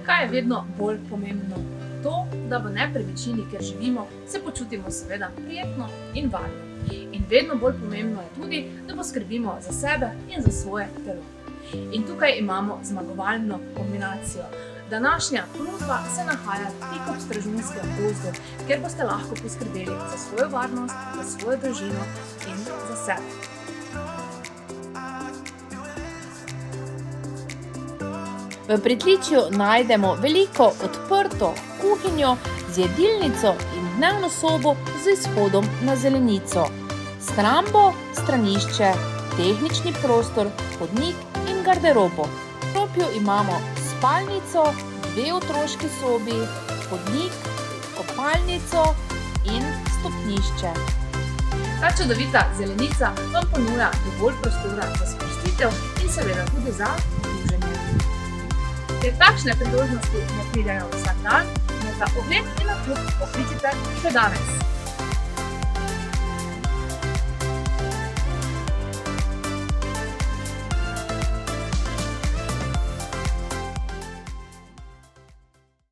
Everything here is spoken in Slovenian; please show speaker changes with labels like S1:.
S1: Kaj je vedno bolj pomembno? To, da v nepremičnini, kjer živimo, se počutimo seveda prijetno in varno. In vedno bolj pomembno je tudi, da poskrbimo za sebe in za svoje telo. In tukaj imamo zmagovalno kombinacijo. Današnja ponudba se nahaja tik ob Stražunskem gozdu, kjer boste lahko poskrbeli za svojo varnost, za svojo družino in za sebe.
S2: V pritličju najdemo veliko odprto kuhinjo z jedilnico in dnevno sobo z izhodom na zelenico, shrambo, stranišče, tehnični prostor, hodnik in garderobo. V klopju imamo spalnico, 2 otroški sobi, hodnik, kopalnico in stopnišče.
S1: Ta čudovita zelenica vam ponuja dovolj prostora za sprostitev in seveda tudi za druženje. Ker takšne priložnosti ne pridejo vsak dan, za ogled in nakup pokličite še danes.